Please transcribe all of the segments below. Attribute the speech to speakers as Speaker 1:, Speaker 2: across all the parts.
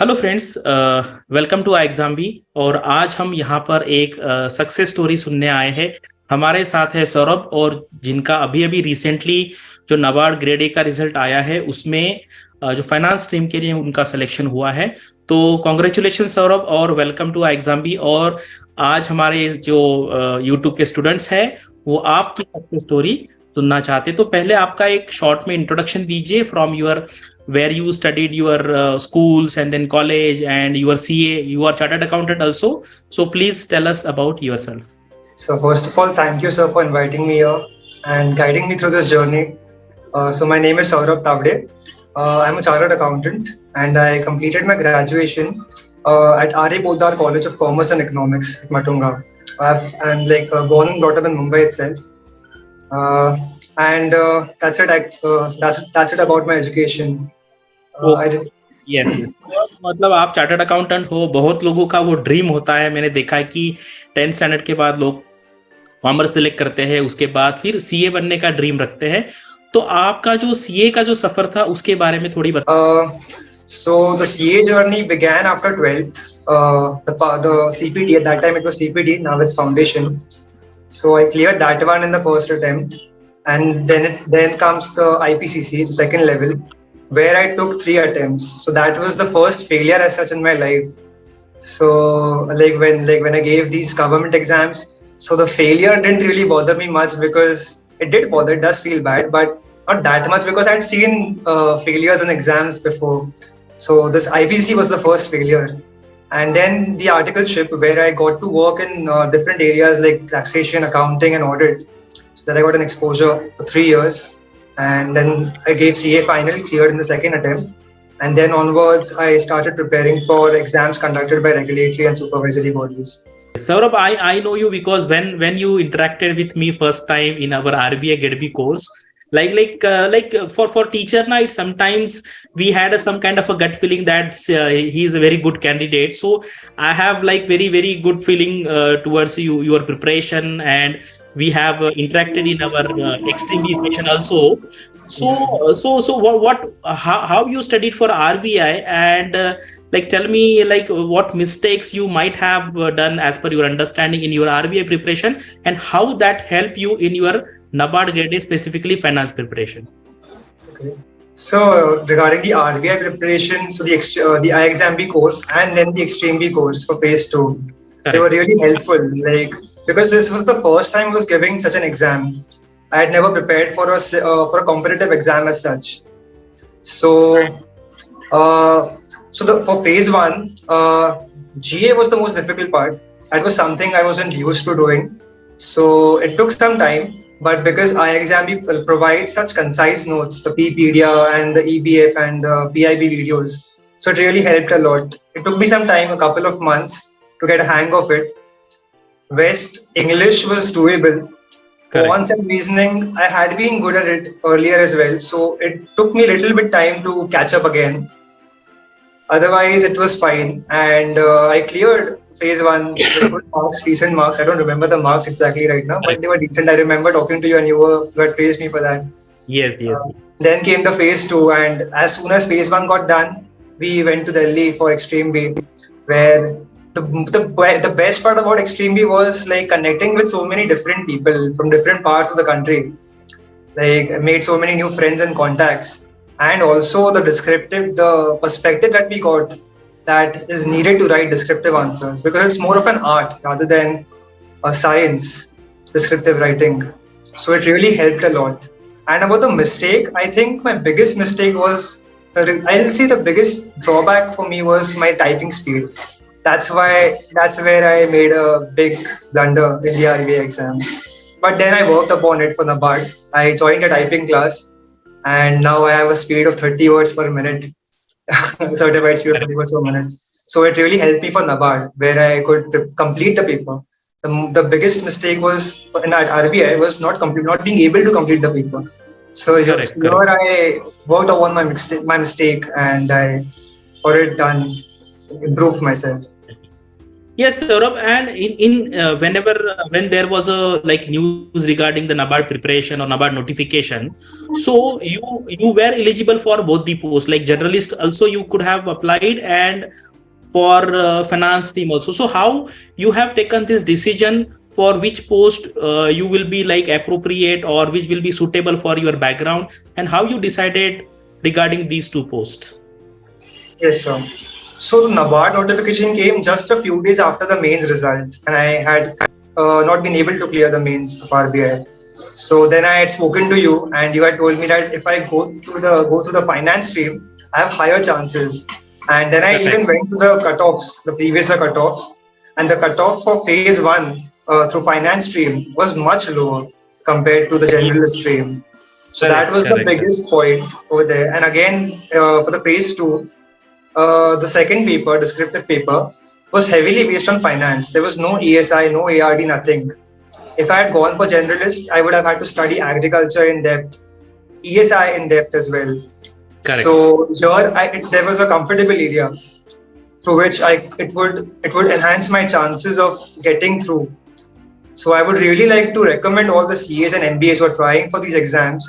Speaker 1: Hello friends, welcome to exam B. और आज हम यहाँ पर एक सक्सेस स्टोरी सुनने आए हैं। हमारे साथ है सौरभ, और जिनका अभी अभी रिसेंटली जो नाबार्ड ग्रेड ए का रिजल्ट आया है उसमें जो फाइनेंस स्ट्रीम के लिए उनका सिलेक्शन हुआ है। तो कॉन्ग्रेचुलेशन सौरभ, और वेलकम टू एग्जाम बी। और आज हमारे जो यूट्यूब के स्टूडेंट्स हैं वो आपकी सक्सेस स्टोरी सुनना चाहते। तो पहले आपका एक शॉर्ट में इंट्रोडक्शन दीजिए from your where you studied your schools and then college, and you are CA, you are chartered accountant also. So please tell us about yourself.
Speaker 2: So first of all, thank you, sir, for inviting me here and guiding me through this journey. So my name is Saurabh Tawade. I'm a chartered accountant, and I completed my graduation at RA Podar College of Commerce and Economics, Matunga. I'm born and brought up in Mumbai itself, and that's it. That's it about my education. I did.
Speaker 1: Yes yes, मतलब आप chartered accountant हो। बहुत लोगों का वो dream होता है। मैंने देखा है कि 10th स्टैंडर्ड के बाद लोग कॉमर्स सिलेक्ट करते हैं, उसके बाद फिर सीए बनने का ड्रीम रखते हैं। तो आपका जो सीए का जो सफर था उसके बारे में थोड़ी
Speaker 2: So the CA journey began after 12th. The CPT, at that time it was CPT, now it's foundation. So I cleared that one in the first attempt, and then comes the IPCC, the second level, where I took 3 attempts. So that was the first failure as such in my life. So when I gave these government exams, so the failure didn't really bother me much, because it did bother, it does feel bad, but not that much, because I'd seen failures in exams before. So this IPCC was the first failure, and then the articleship, where I got to work in different areas like taxation, accounting, and audit. So that I got an exposure for 3 years, and then I gave CA final, cleared in the second attempt, and then onwards I started preparing for exams conducted by regulatory and supervisory bodies.
Speaker 1: Saurabh, I know you because when you interacted with me first time in our RBA GrA course, for teacher night, sometimes we had some kind of a gut feeling that he is a very good candidate. So I have like very good feeling towards your preparation, and we have interacted in our extreme session also. So how you studied for RBI, and tell me what mistakes you might have done as per your understanding in your RBI preparation, and how that help you in your NABARD Grade-A, specifically finance preparation.
Speaker 2: Okay. So regarding the RBI preparation, so the iExam B course and then the Extreme B course for phase 2, they were really helpful. Because this was the first time I was giving such an exam. I had never prepared for a competitive exam as such. So for phase 1, GA was the most difficult part. That was something I wasn't used to doing. So it took some time. But because iExam provides such concise notes, the PPedia and the EBF and the PIB videos, so it really helped a lot. It took me some time, a couple of months, to get a hang of it. West English was doable. Quants and reasoning, I had been good at it earlier as well, so it took me a little bit time to catch up again. Otherwise, it was fine, and I cleared phase 1 with good marks, decent marks. I don't remember the marks exactly right now, but they were decent. I remember talking to you, and you had praised me for that.
Speaker 1: Yes.
Speaker 2: Then came the phase 2, and as soon as phase 1 got done, we went to Delhi for Extreme B, where the best part about Extreme B was like connecting with so many different people from different parts of the country. Like, I made so many new friends and contacts. And also the perspective that we got, that is needed to write descriptive answers, because it's more of an art rather than a science, descriptive writing. So it really helped a lot. And about the mistake, I think my biggest mistake was, I'll say the biggest drawback for me was my typing speed. That's where I made a big blunder in the RBA exam. But then I worked upon it for NABARD. I joined a typing class, and now I have a speed of 30 words per minute, certified speed of 30 words per minute. So it really helped me for NABARD, where I could complete the paper. The biggest mistake was in RBI was not being able to complete the paper. So here I worked upon my mistake, and I got it done, improved myself.
Speaker 1: Yes, Saurabh, and in whenever when there was a like news regarding the NABARD preparation or NABARD notification, so you were eligible for both the posts, like generalist also you could have applied, and for finance team also. So how you have taken this decision for which post you will be like appropriate or which will be suitable for your background, and how you decided regarding these two posts?
Speaker 2: Yes, sir. So the NABARD notification came just a few days after the mains result, and I had not been able to clear the mains of RBI. So then I had spoken to you, and you had told me that if I go through the finance stream, I have higher chances. And then I even
Speaker 1: Correct.
Speaker 2: went to the cutoffs, the previous year cutoffs, and the cutoff for phase one through finance stream was much lower compared to the generalist stream. So that
Speaker 1: Correct,
Speaker 2: was the
Speaker 1: correct.
Speaker 2: biggest point over there. And again, for the phase two, the second paper, descriptive paper, was heavily based on finance. There was no ESI, no ARD, nothing. If I had gone for generalist, I would have had to study agriculture in depth, ESI in depth as well.
Speaker 1: Correct.
Speaker 2: So here, there was a comfortable area through which it would enhance my chances of getting through. So I would really like to recommend all the CAs and MBAs who are trying for these exams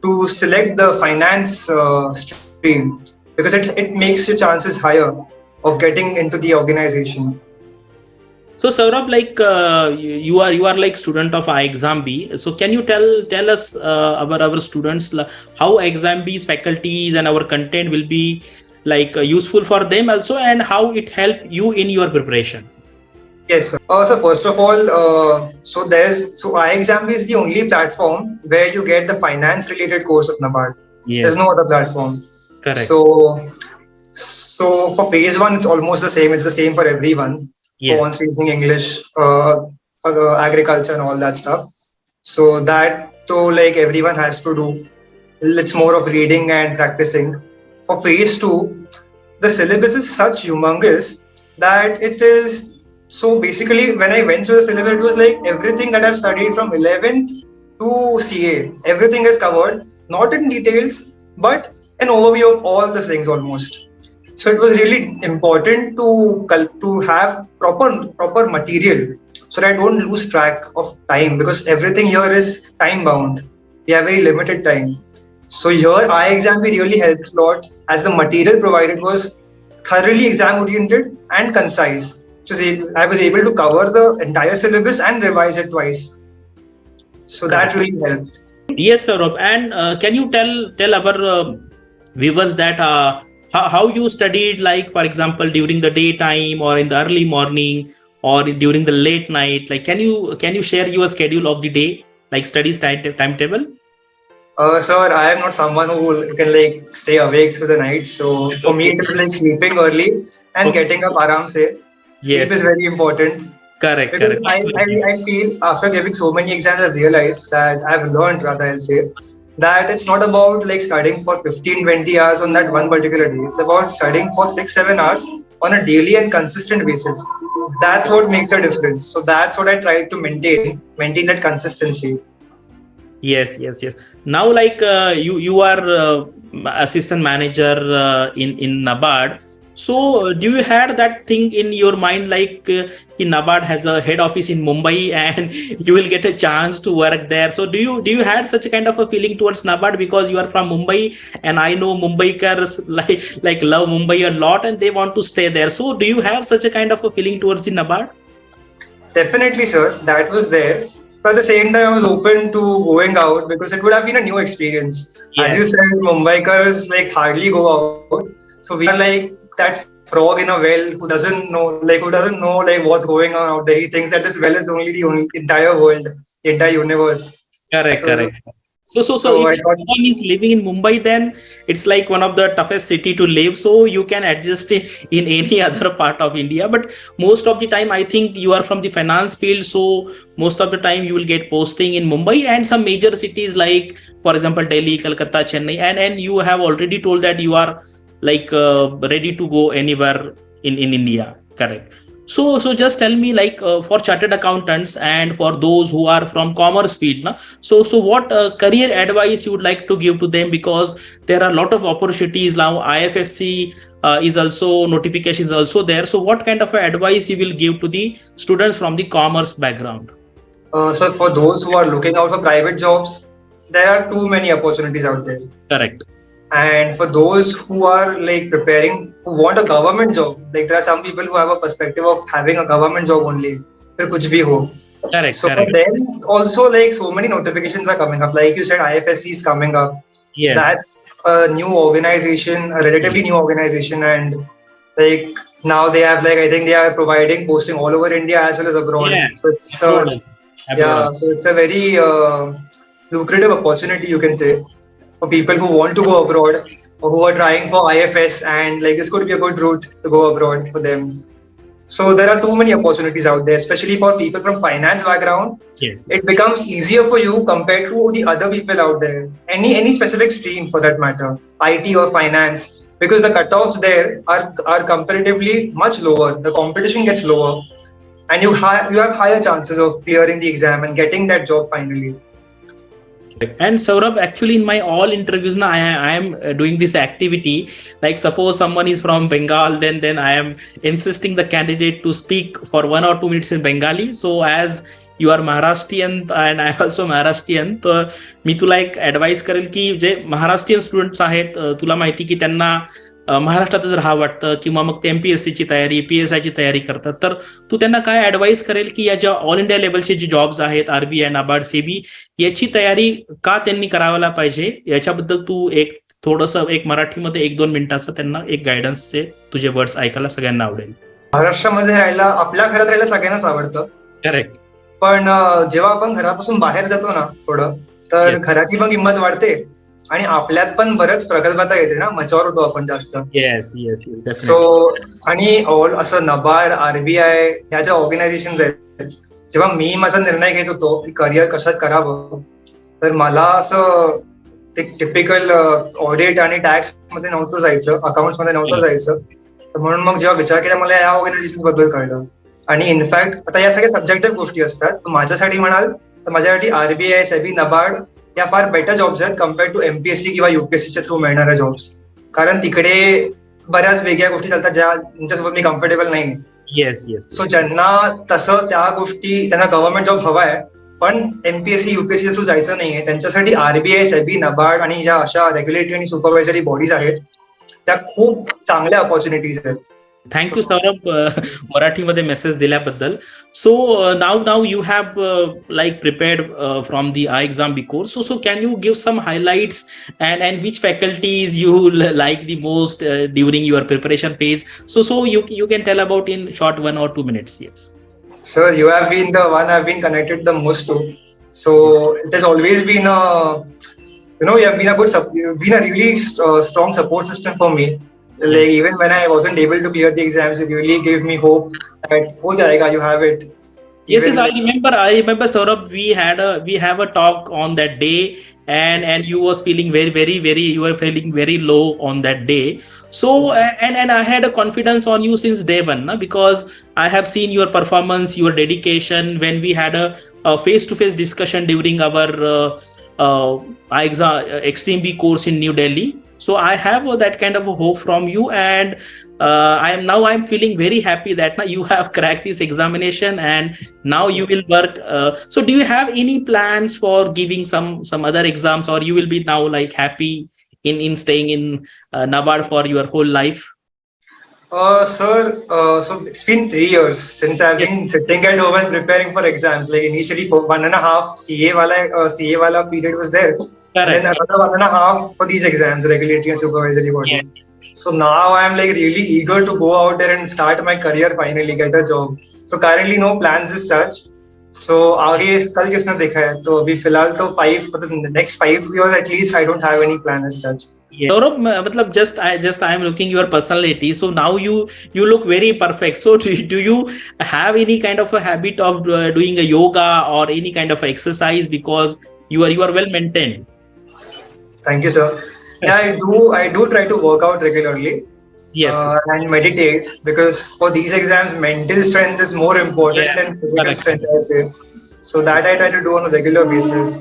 Speaker 2: to select the finance stream, because it makes your chances higher of getting into the organization.
Speaker 1: So Saurabh, like you are like student of Exam B. So can you tell us our students how Exam B's faculties and our content will be like useful for them also, and how it help you in your preparation?
Speaker 2: Yes, sir. So first of all, so iExam is the only platform where you get the finance related course of NABARD. There's no
Speaker 1: Yes,
Speaker 2: other platform.
Speaker 1: correct.
Speaker 2: So so for phase one, it's almost the same. It's the same for everyone. For one's
Speaker 1: Yes,
Speaker 2: using English, agriculture, and all that stuff. So that though, like everyone has to do. It's more of reading and practicing. For phase two, the syllabus is such humongous that it is. So basically, when I went through the syllabus, it was like everything that I've studied from 11th to CA, everything is covered, not in details, but an overview of all the things almost. So it was really important to have proper material so that I don't lose track of time, because everything here is time bound. We have very limited time. So here iExam really helped a lot, as the material provided was thoroughly exam oriented and concise. So I was able to cover the entire syllabus and revise it twice. So that
Speaker 1: correct.
Speaker 2: really helped.
Speaker 1: Yes, Saurabh. And can you tell our viewers that how you studied, like for example, during the daytime or in the early morning or during the late night? Like, can you share your schedule of the day, like studies timetable?
Speaker 2: Sir, I am not someone who can like stay awake through the night. So for me,
Speaker 1: Okay.
Speaker 2: it is like sleeping early and
Speaker 1: Okay.
Speaker 2: getting up aram se. Sleep
Speaker 1: Yes.
Speaker 2: is very important,
Speaker 1: Correct.
Speaker 2: because
Speaker 1: Correct. Absolutely.
Speaker 2: I feel after giving so many exams, I've realized that I've learned, rather, I'll say, that it's not about like studying for 15, 20 hours on that one particular day. It's about studying for 6, 7 hours on a daily and consistent basis. That's what makes a difference. So that's what I try to maintain that consistency.
Speaker 1: Yes, yes, yes. Now, like you are assistant manager in NABARD. So, do you had that thing in your mind, like NABARD has a head office in Mumbai, and you will get a chance to work there? So, do you had such a kind of a feeling towards NABARD because you are from Mumbai, and I know Mumbaikars like love Mumbai a lot, and they want to stay there. So, do you have such a kind of a feeling towards the NABARD?
Speaker 2: Definitely, sir, that was there. But at the same time, I was open to going out because it would have been a new experience. As you
Speaker 1: Yes.
Speaker 2: said, Mumbaikars like hardly go out. So we are like that frog in a well who doesn't know like what's going on out there. He thinks that this well is only the only entire world, the entire universe.
Speaker 1: Correct,
Speaker 2: So,
Speaker 1: correct. So
Speaker 2: so
Speaker 1: if
Speaker 2: I thought
Speaker 1: someone is living in Mumbai, then it's like one of the toughest city to live. So you can adjust it in any other part of India. But most of the time, I think you are from the finance field. So most of the time you will get posting in Mumbai and some major cities like, for example, Delhi, Calcutta, Chennai. And you have already told that you are like ready to go anywhere in India. Correct. So just tell me, like for chartered accountants and for those who are from commerce field, na, so what career advice you would like to give to them, because there are a lot of opportunities now. IFSC is also notification is also there. So what kind of advice you will give to the students from the commerce background?
Speaker 2: So for those who are looking out for private jobs, there are too many opportunities out there.
Speaker 1: Correct.
Speaker 2: And for those who are like preparing, who want a government job, like there are some people who have a perspective of having a government job only. फिर कुछ भी हो.
Speaker 1: Correct.
Speaker 2: So for them also, like so many notifications are coming up. Like you said, IFSC is coming up.
Speaker 1: Yes.
Speaker 2: That's a new organization, a relatively new organization, and like now they have like I think they are providing posting all over India as well as abroad.
Speaker 1: Yeah.
Speaker 2: So it's so it's a very lucrative opportunity, you can say, for people who want to go abroad or who are trying for IFS, and like this could be a good route to go abroad for them. So there are too many opportunities out there, especially for people from finance background.
Speaker 1: Yes.
Speaker 2: It becomes easier for you compared to the other people out there. Any specific stream for that matter, IT or finance, because the cutoffs there are comparatively much lower. The competition gets lower, and you have higher chances of clearing the exam and getting that job finally.
Speaker 1: And Saurabh, actually in my all interviews now, I am doing this activity. Like suppose someone is from Bengal, then I am insisting the candidate to speak for 1 or 2 minutes in Bengali. So as you are Maharashtrian and I am also Maharashtrian, तर मी तुला एक advice करेल की जे Maharashtrian students आहेत, तुला माहिती की त्यांना महाराष्ट्रात जर राहावं वाटतं किंवा मग ते MPSC ची तयारी, PSI ची तयारी करतात, तर तू त्यांना काय ऍडवाइस करेल की या ज्या ऑल इंडिया लेवलचे जे जॉब्स आहेत, RBI, नाबार्ड, सेबी, याची तयारी का त्यांनी करायला पाहिजे, याच्याबद्दल तू एक थोडंसं एक मराठीमध्ये 1-2 मिनिटाचं त्यांना एक गायडन्सचे तुझे वर्ड्स ऐकायला सगळ्यांना आवडेल.
Speaker 2: महाराष्ट्रामध्ये राहायला, आपल्या घरात राहायला सगळ्यांनाच आवडतं.
Speaker 1: करेक्ट.
Speaker 2: पण जेव्हा आपण घरापासून बाहेर जातो ना थोडं, तर घराची पण किंमत वाढते आणि आपल्यात पण बरंच प्रगल्भता येते ना, मच्युअर होतो आपण जास्त. सो आणि ऑल असं NABARD, RBI ह्या ज्या ऑर्गनायझेशन आहेत, जेव्हा मी माझा निर्णय घेत होतो की करिअर कशात करावं, तर मला असं ते टिपिकल ऑडिट आणि टॅक्स मध्ये नव्हतं जायचं, अकाउंट्स मध्ये नव्हतं जायचं. तर म्हणून मग जेव्हा विचार केला, मला या ऑर्गनायझेशन बद्दल कळलं. आणि इनफॅक्ट आता या सगळ्या सब्जेक्टिव्ह गोष्टी असतात. माझ्यासाठी म्हणाल तर माझ्यासाठी RBI, सेबी, NABARD या फार बेटर जॉब्स आहेत कम्पेअर्ड टू MPSC किंवा UPSCच्या थ्रू मिळणाऱ्या जॉब्स. कारण तिकडे बऱ्याच वेगळ्या गोष्टी चालतात ज्यांच्यासोबत मी कम्फर्टेबल नाही.
Speaker 1: येस.
Speaker 2: सो ज्यांना तसं त्या गोष्टी, त्यांना गव्हर्नमेंट जॉब हवा आहे पण MPSC, UPSC थ्रू जायचं नाहीये, त्यांच्यासाठी RBI, सेबी, NABARD आणि ज्या अशा रेग्युलेटरी आणि सुपरवायझरी बॉडीज आहेत, त्या खूप चांगल्या ऑपॉर्च्युनिटीज आहेत.
Speaker 1: थँक्यू सौरभ, मराठीमध्ये मेसेज दिल्याबद्दल. So now you have like prepared from the exam course. So can you give some highlights and which faculties you like the most during your preparation phase? So you can tell about in short 1 or 2 minutes. Yes.
Speaker 2: Sir, you have been the one I've been connected the most to. So it has always been you have been a really strong support system for me. Like even when I wasn't able to clear the exams, it really gave me hope that ho jayega, you have it.
Speaker 1: Yes, I remember Saurabh, we have a talk on that day, and you was feeling very you were feeling very low on that day. So and I had a confidence on you since day one, because I have seen your performance, your dedication when we had a face-to-face discussion during our Extreme B course in New Delhi. So I have that kind of a hope from you, and I'm feeling very happy that now you have cracked this examination and now you will work. So do you have any plans for giving some other exams, or you will be now like happy in staying in NABARD for your whole life?
Speaker 2: Sir, so it's been 3 years since I've been sitting at home and preparing for exams. Like initially for 1.5 CA wala period was there. Correct. And then another 1.5 for these exams, regulatory and supervisory body. So now I'm like really eager to go out there and start my career finally, get a job. So currently no plans as such. So आगे कल किसने देखा है, तो अभी फिलहाल तो for the next 5 years at least I don't have any plan as such.
Speaker 1: Saurabh, matlab I am looking your personality. So now you look very perfect. So do you have any kind of a habit of doing a yoga or any kind of exercise, because you are well maintained?
Speaker 2: Thank you, sir. Yeah, I do try to work out regularly. Yes. And meditate, because for these exams mental strength is more important than physical strength, I say. So that I try to do on a regular basis.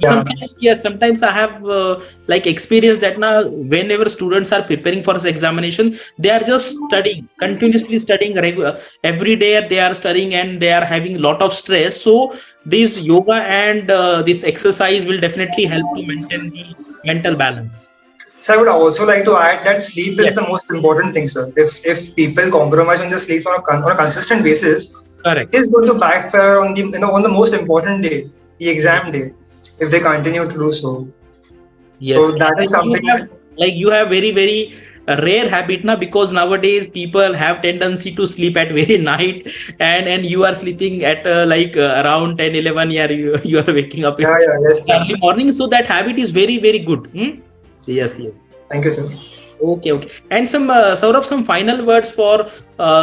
Speaker 2: Yeah.
Speaker 1: Sometimes, yes, sometimes I have like experience that now whenever students are preparing for this examination, they are just studying, continuously studying every day. They are studying and they are having a lot of stress. So this yoga and this exercise will definitely help to maintain the mental balance.
Speaker 2: So I would also like to add that sleep is
Speaker 1: Yes,
Speaker 2: the most important thing, sir. If people compromise on the sleep on on a consistent basis,
Speaker 1: correct.
Speaker 2: it is going to backfire on the on the most important day, the
Speaker 1: Yes.
Speaker 2: exam day, if they continue to do so.
Speaker 1: Yes,
Speaker 2: So that is something.
Speaker 1: you have very rare habit now, because nowadays people have tendency to sleep at very night, and you are sleeping at around 10, 11. Yeah, you are waking up
Speaker 2: Yeah,
Speaker 1: in
Speaker 2: yeah, yes, sir.
Speaker 1: early morning, so that habit is very good. Hmm? Yes, yes.
Speaker 2: Thank you, sir.
Speaker 1: Okay. And some Saurabh, some final words for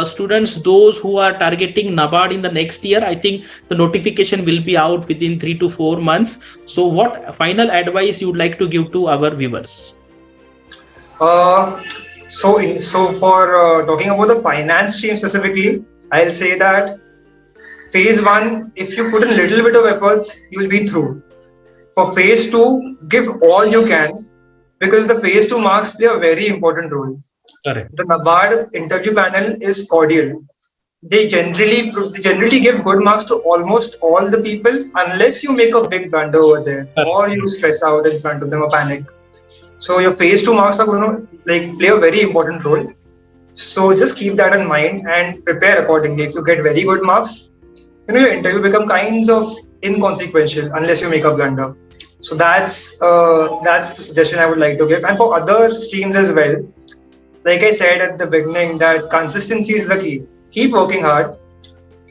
Speaker 1: students, those who are targeting NABARD in the next year. I think the notification will be out within 3 to 4 months. So, what final advice you would like to give to our viewers?
Speaker 2: Uh, so for talking about the finance stream specifically, I'll say that phase one, if you put in a little bit of efforts, you'll be through. For phase two, give all you can because the phase two marks play a very important role.
Speaker 1: Correct.
Speaker 2: The NABARD interview panel is cordial. They generally give good marks to almost all the people unless you make a big blunder over there
Speaker 1: Correct.
Speaker 2: or you stress out in front of them or panic. So your phase two marks are going to like play a very important role. So just keep that in mind and prepare accordingly. If you get very good marks, your interview become kinds of inconsequential unless you make a blunder. So that's the suggestion I would like to give. And for other streams as well, like I said at the beginning, that consistency is the key. Keep working hard,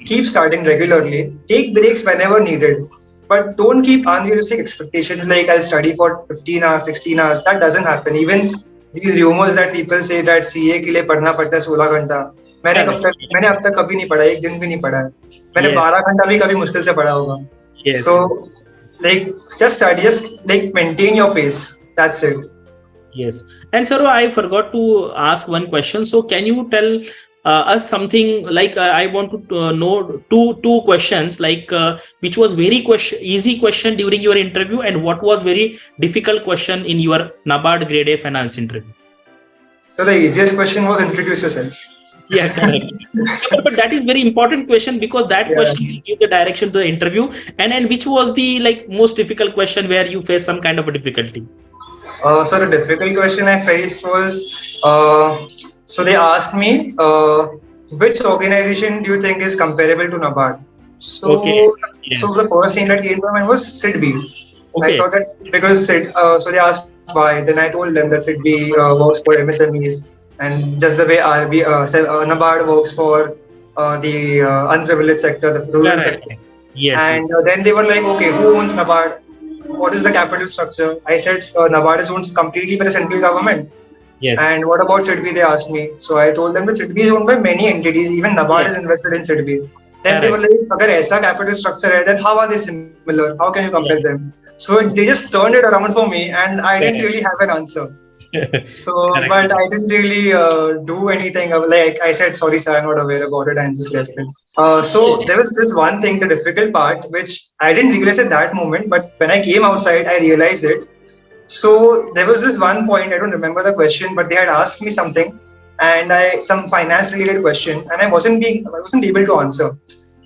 Speaker 2: keep starting regularly, take breaks whenever needed, but don't keep unrealistic expectations like I'll study for 15 hours, 16 hours. That doesn't happen. Even these rumors that people say that CA के लिए पढ़ना पड़ता है 16 घंटा,
Speaker 1: Correct.
Speaker 2: मैंने अब तक कभी नहीं पढ़ा, एक दिन भी नहीं पढ़ा है. मैंने
Speaker 1: Yes.
Speaker 2: 12 घंटा भी कभी मुश्किल से पढ़ा होगा.
Speaker 1: Yes.
Speaker 2: So like just study, just like maintain your pace. That's it.
Speaker 1: Yes. And sir, I forgot to ask one question. So, can you tell us something like I want to know two questions, like which was very easy question during your interview, and what was very difficult question in your NABARD Grade-A finance interview?
Speaker 2: So the easiest question was introduce yourself.
Speaker 1: Yeah, correct. But that is very important question, because that question will give the direction to the interview. And which was the like most difficult question where you face some kind of a difficulty?
Speaker 2: So the difficult question I faced was, so they asked me, which organization do you think is comparable to NABARD? So,
Speaker 1: Okay. Yes.
Speaker 2: so the first thing that came to mind was SIDB.
Speaker 1: Okay.
Speaker 2: I thought that because so they asked why. Then I told them that SIDB works for MSMEs, and just the way NABARD works for the unprivileged sector, the rural sector.
Speaker 1: Yes.
Speaker 2: And then they were like, okay, who owns NABARD? What is the capital structure? I said NABARD is owned completely by the central government.
Speaker 1: Yes.
Speaker 2: And what about SIDB? They asked me. So I told them that SIDB is owned by many entities. Even NABARD is invested in SIDB. Then they were like, अगर ऐसा capital structure है, then how are they similar? How can you compare them? So they just turned it around for me, and I didn't really have an answer. So, but I didn't really do anything. Like I said, sorry, sir, I'm not aware about it, and just left it. So there was this one thing, the difficult part, which I didn't realize at that moment, but when I came outside, I realized it. So there was this one point, I don't remember the question, but they had asked me something, and some finance related question, and I wasn't able to answer.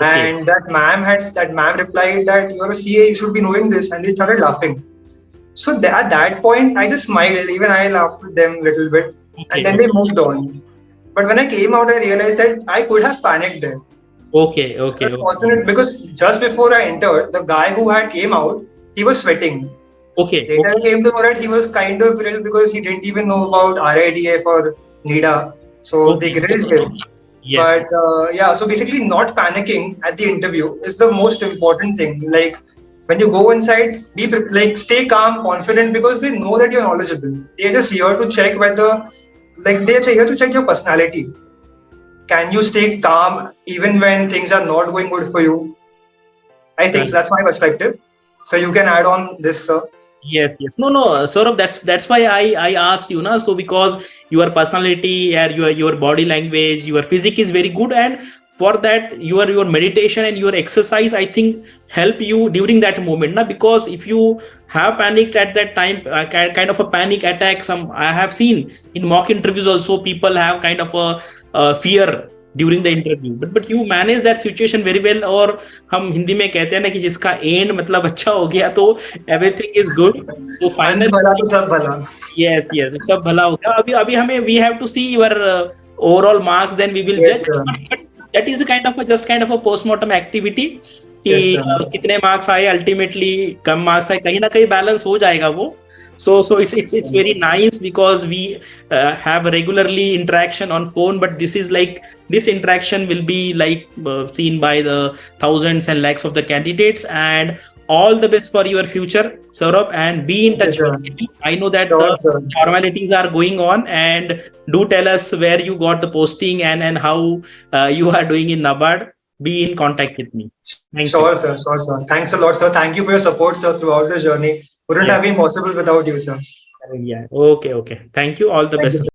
Speaker 2: Okay. And that ma'am replied that you're a CA, you should be knowing this, and they started laughing. So at that point, I just smiled. Even I laughed with them a little bit, and then they moved on. But when I came out, I realized that I could have panicked there.
Speaker 1: Okay.
Speaker 2: It's fortunate because just before I entered, the guy who had came out, he was sweating.
Speaker 1: Okay.
Speaker 2: Later I came to know that he was kind of ill because he didn't even know about RIDF or NIDA. So they grilled him. Yes. But so basically not panicking at the interview is the most important thing. Like when you go inside, stay calm, confident, because they know that you're knowledgeable. They're just here to check they're here to check your personality. Can you stay calm even when things are not going good for you? I think that's my perspective. So you can add on this, sir.
Speaker 1: Yes. No, Saurabh, that's why I asked you, na. So because your personality and your body language, your physique is very good, and for that, your meditation and your exercise, I think, help you during that moment. Now, because if you have panicked at that time, kind of a panic attack, some I have seen in mock interviews also, people have kind of a fear during the interview, but you manage that situation very well. और हम हिंदी में कहते हैं ना कि जिसका and मतलब अच्छा हो गया तो everything is good. तो
Speaker 2: अंत
Speaker 1: finally,
Speaker 2: भला तो सब भला.
Speaker 1: yes, yes, सब भला हो गया. अभी अभी हमें we have to see your overall marks, then we will
Speaker 2: Yes,
Speaker 1: judge.
Speaker 2: sir.
Speaker 1: But that is a kind of a just kind of a postmortem activity कि
Speaker 2: Yes, sir.
Speaker 1: कितने मार्क्स आए, अल्टीमेटली कम मार्क्स आए, कहीं ना कहीं balance हो जाएगा वो. So it's very nice because we have regularly interaction on phone, but this is like, this interaction will be like seen by the thousands and lakhs of the candidates. And all the best for your future, Saurabh, and be in touch
Speaker 2: Yes, sir.
Speaker 1: with me. I know that
Speaker 2: Sure, sir.
Speaker 1: formalities are going on, and do tell us where you got the posting and how you are doing in NABARD. Be in contact with me. Thank
Speaker 2: Sure,
Speaker 1: you.
Speaker 2: sir. Sure, sir. Thanks a lot, sir. Thank you for your support, sir, throughout the journey. Wouldn't
Speaker 1: Yeah.
Speaker 2: have been possible without you, sir.
Speaker 1: Yeah. Okay. Thank you. All the
Speaker 2: Thank you,
Speaker 1: best.
Speaker 2: sir.